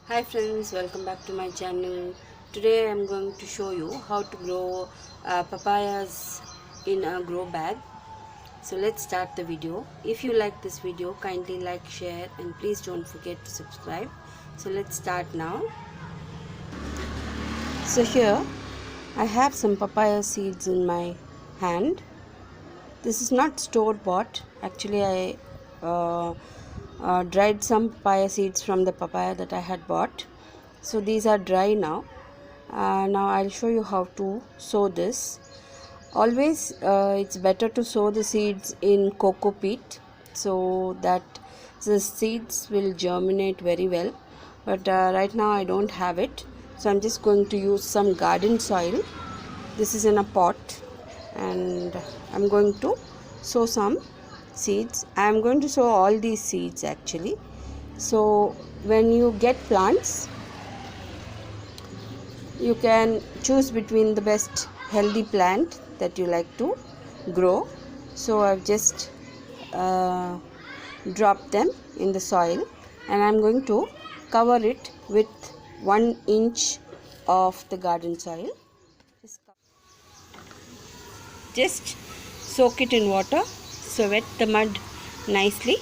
Hi friends, welcome back to my channel. Today I am going to show you how to grow papayas in a grow bag. So let's start the video. If you like this video, kindly like, share and please don't forget to subscribe. So let's start now. So here I have some papaya seeds in my hand. This is not store bought. Actually I dried some papaya seeds from the papaya that I had bought. So these are dry now. Now I'll show you how to sow this. Always it's better to sow the seeds in coco peat so that the seeds will germinate very well. But right now I don't have it, so I'm just going to use some garden soil. This is in a pot and I'm going to sow some seeds. I'm going to sow all these seeds actually. So when you get plants, you can choose between the best healthy plant that you like to grow. So I've just dropped them in the soil and I'm going to cover it with 1 inch of the garden soil. Just soak it in water, so wet the mud nicely.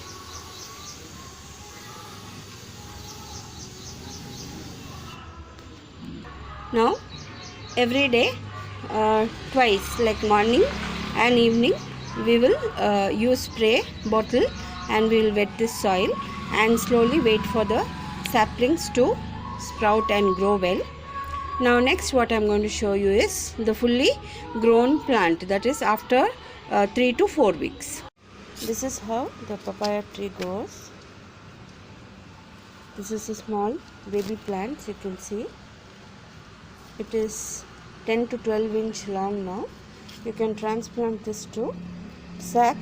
Now every day, twice, like morning and evening, we will use spray bottle and we will wet this soil and slowly wait for the saplings to sprout and grow well. Now next what I am going to show you is the fully grown plant, that is after 3 to 4 weeks. This is how the papaya tree grows. This is a small baby plant, you can see. It is 10 to 12 inch long now. You can transplant this to sack.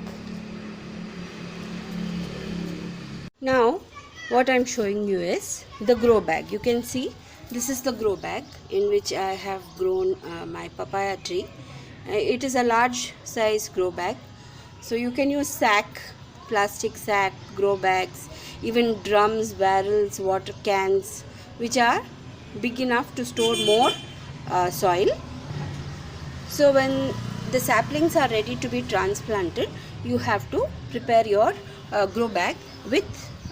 Now what I am showing you is the grow bag. You can see this is the grow bag in which I have grown my papaya tree. It is a large size grow bag. So you can use sack, plastic sack, grow bags, even drums, barrels, water cans, which are big enough to store more soil. So when the saplings are ready to be transplanted, you have to prepare your grow bag with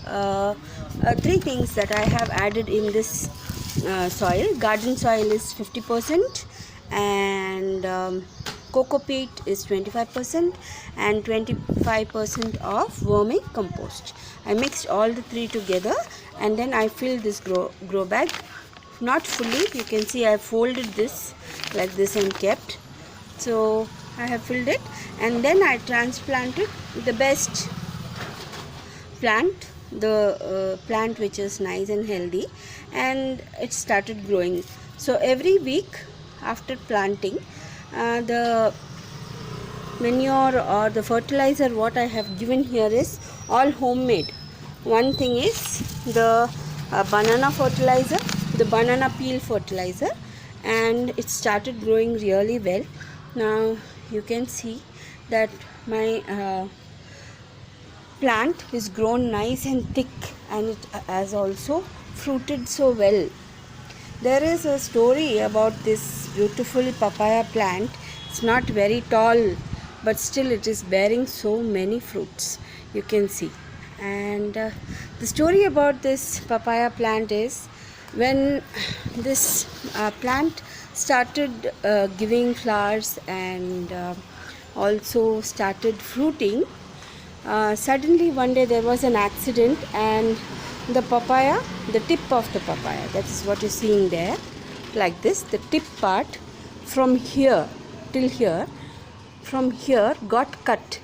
3 things that I have added in this soil. Garden soil is 50% and coco peat is 25% and 25% of vermi compost. I mixed all the 3 together and then I filled this grow bag. Not fully, you can see I folded this like this and kept. So I have filled it and then I transplanted the best plant, the plant which is nice and healthy, and it started growing. So every week after planting, the manure or the fertilizer what I have given here is all homemade. One thing is the banana fertilizer, the banana peel fertilizer, and it started growing really well. Now you can see that my plant is grown nice and thick and it has also fruited so well. There is a story about this beautiful papaya plant. It's not very tall, but still it is bearing so many fruits, you can see. And the story about this papaya plant is when this plant started giving flowers and also started fruiting, suddenly one day there was an accident and the papaya, the tip of the papaya, that is what you're seeing there, like this, the tip part from here till here, from here got cut.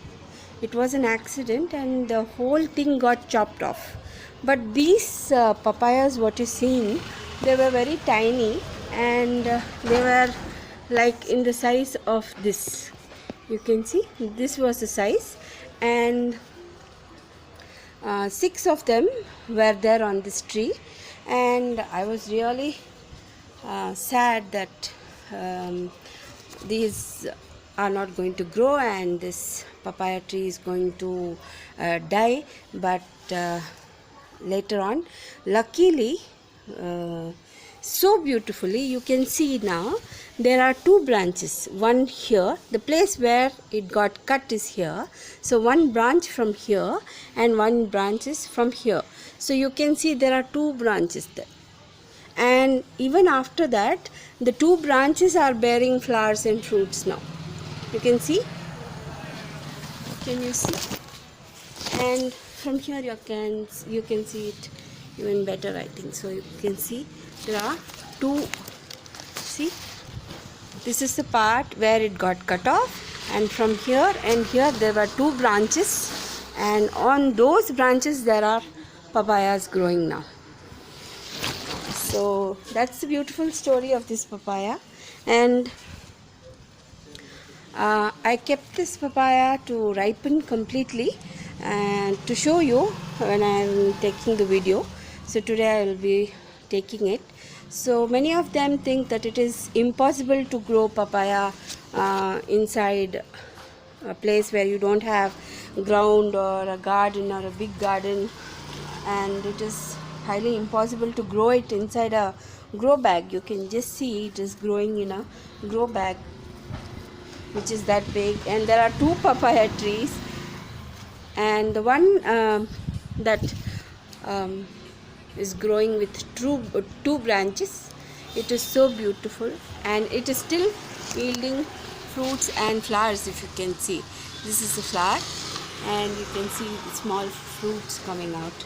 It was an accident and the whole thing got chopped off. But these papayas what you're seeing, they were very tiny and they were like in the size of this. You can see this was the size, and 6 of them were there on this tree, and I was really sad that these are not going to grow and this papaya tree is going to die. But later on, luckily so beautifully. You can see now there are two branches, one here, the place where it got cut is here, so one branch from here and one branch is from here. So you can see there are two branches there, and even after that the two branches are bearing flowers and fruits now. You can see, can you see? And from here you can see it even better, I think. So you can see there are two, see, this is the part where it got cut off, and from here and here there were two branches, and on those branches there are papayas growing now. So that's the beautiful story of this papaya. And I kept this papaya to ripen completely and to show you when I am taking the video. So today I will be taking it. So many of them think that it is impossible to grow papaya inside a place where you don't have ground or a garden or a big garden, and it is highly impossible to grow it inside a grow bag. You can just see it is growing in a grow bag which is that big, and there are two papaya trees, and the one that is growing with two branches, it is so beautiful, and it is still yielding fruits and flowers. If you can see, this is the flower, and you can see the small fruits coming out.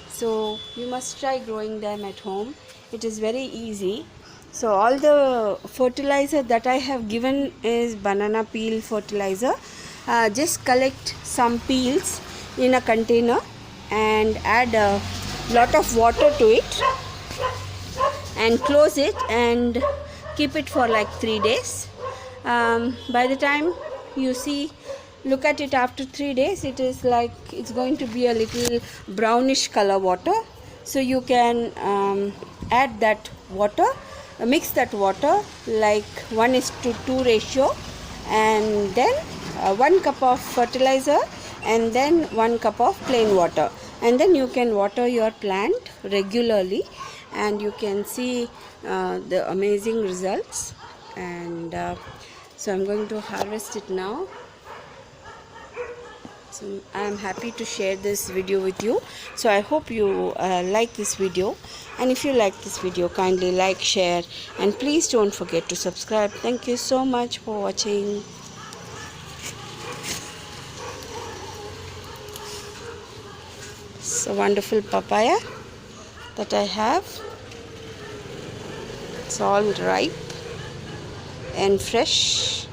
So you must try growing them at home. It is very easy. So all the fertilizer that I have given is banana peel fertilizer. Just collect some peels in a container and add a lot of water to it and close it and keep it for like 3 days. By the time you see, look at it after 3 days, it is like it's going to be a little brownish color water. So you can add that water, mix that water like 1:2 ratio, and then 1 cup of fertilizer and then 1 cup of plain water, and then you can water your plant regularly, and you can see the amazing results. And so I'm going to harvest it now. So I am happy to share this video with you. So I hope you like this video, and if you like this video, kindly like, share, and please don't forget to subscribe. Thank you so much for watching. It's a wonderful papaya that I have. It's all ripe and fresh.